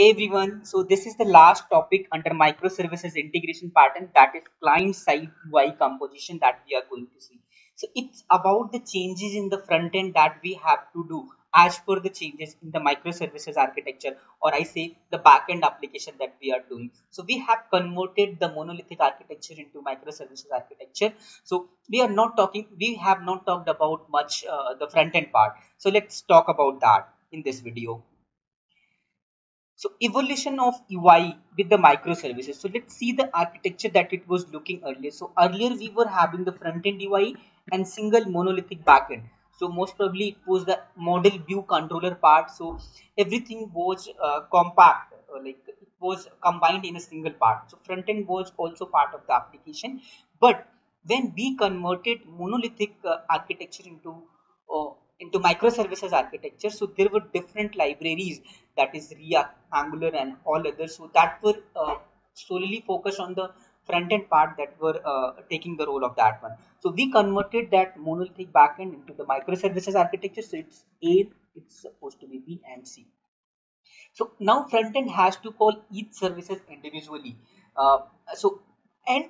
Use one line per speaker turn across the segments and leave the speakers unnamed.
Hey everyone, so this is the last topic under microservices integration pattern, that is client side UI composition that we are going to see. So it's about the changes in the front end that we have to do as per the changes in the microservices architecture, or I say the backend application that we are doing. So we have converted the monolithic architecture into microservices architecture. So we have not talked about much the front end part. So let's talk about that in this video. So evolution of UI with the microservices. So let's see the architecture that it was looking earlier. So earlier we were having the front end UI and single monolithic backend. So most probably it was the model view controller part. So everything was compact, like it was combined in a single part. So front end was also part of the application. But when we converted monolithic architecture uh, into microservices architecture, so there were different libraries, that is React, Angular, and all others. So that were solely focused on the front end part that were taking the role of that one. So we converted that monolithic backend into the microservices architecture. So it's A, it's supposed to be B and C. So now front end has to call each services individually. Uh, so and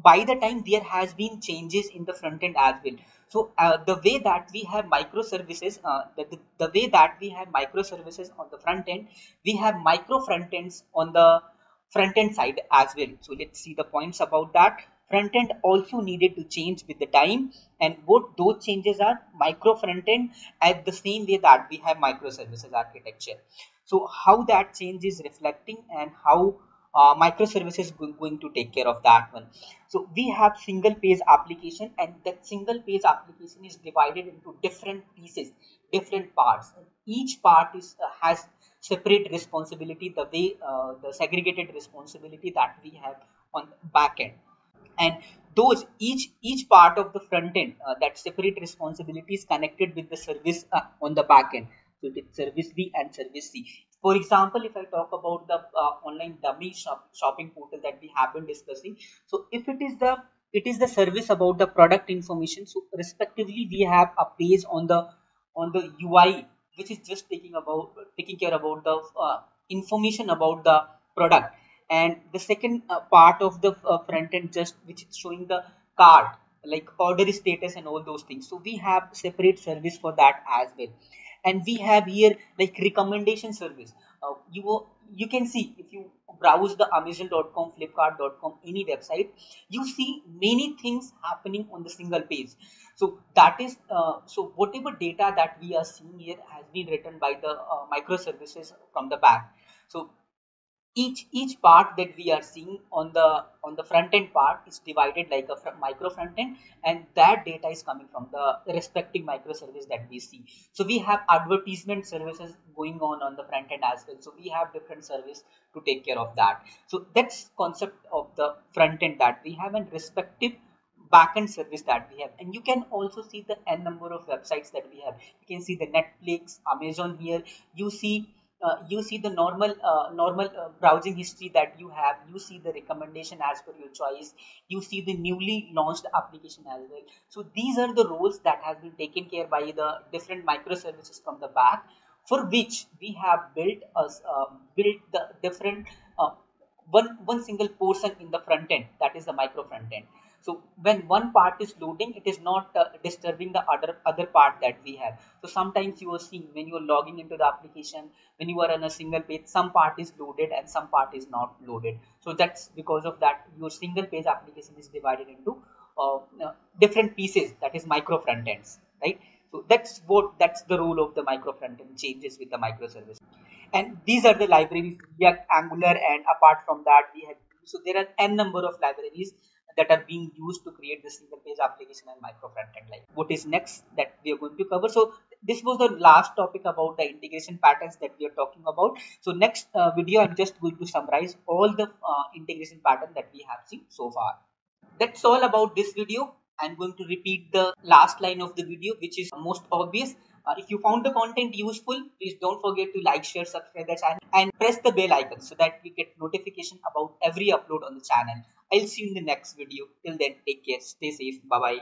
by the time there has been changes in the front end as well. So the way that we have microservices, the way that we have microservices on the front end, we have micro front ends on the front end side as well. So let's see the points about that. Front end also needed to change with the time, and what those changes are micro front end at the same way that we have microservices architecture. So how that change is reflecting and how microservices going to take care of that one. So we have single page application, and that single page application is divided into different pieces, different parts. Each part is has separate responsibility, the way the segregated responsibility that we have on back end. And those each part of the front end, that separate responsibility is connected with the service on the back end. So it's service B and service C. For example, if I talk about the online dummy shopping portal that we have been discussing, so if it is the service about the product information, so respectively we have a page on the UI which is just taking care about the information about the product, and the second part of the front end just which is showing the card, like order status and all those things. So we have separate service for that as well. And we have here like recommendation service. You can see, if you browse the amazon.com, flipkart.com, any website, you see many things happening on the single page. So that is so whatever data that we are seeing here has been written by the microservices from the back. So each part that we are seeing on the front end part is divided like a micro front end, and that data is coming from the respective microservice that we see. So we have advertisement services going on the front end as well. So we have different service to take care of that. So that's concept of the front end that we have, and respective backend service that we have. And you can also see the n number of websites that we have. You can see the Netflix, Amazon here. You see the normal browsing history that you have. You see the recommendation as per your choice. You see the newly launched application as well. So these are the roles that has been taken care by the different microservices from the back, for which we have built the different uh, one single portion in the front end, that is the micro front end. So when one part is loading, it is not disturbing the other part that we have. So sometimes you are seeing when you are logging into the application, when you are on a single page, some part is loaded and some part is not loaded. So that's because of that your single page application is divided into different pieces, that is micro front ends, right? So that's the role of the micro front end changes with the microservice. And these are the libraries, React, Angular, and apart from that we have, so there are n number of libraries that are being used to create the single page application and micro front end. Like what is next that we are going to cover. So this was the last topic about the integration patterns that we are talking about. So next video I'm just going to summarize all the integration pattern that we have seen so far. That's all about this video. I'm going to repeat the last line of the video, which is most obvious. If you found the content useful, please don't forget to like, share, subscribe the channel, and press the bell icon so that we get notification about every upload on the channel. I'll see you in the next video. Till then, take care, stay safe, bye bye.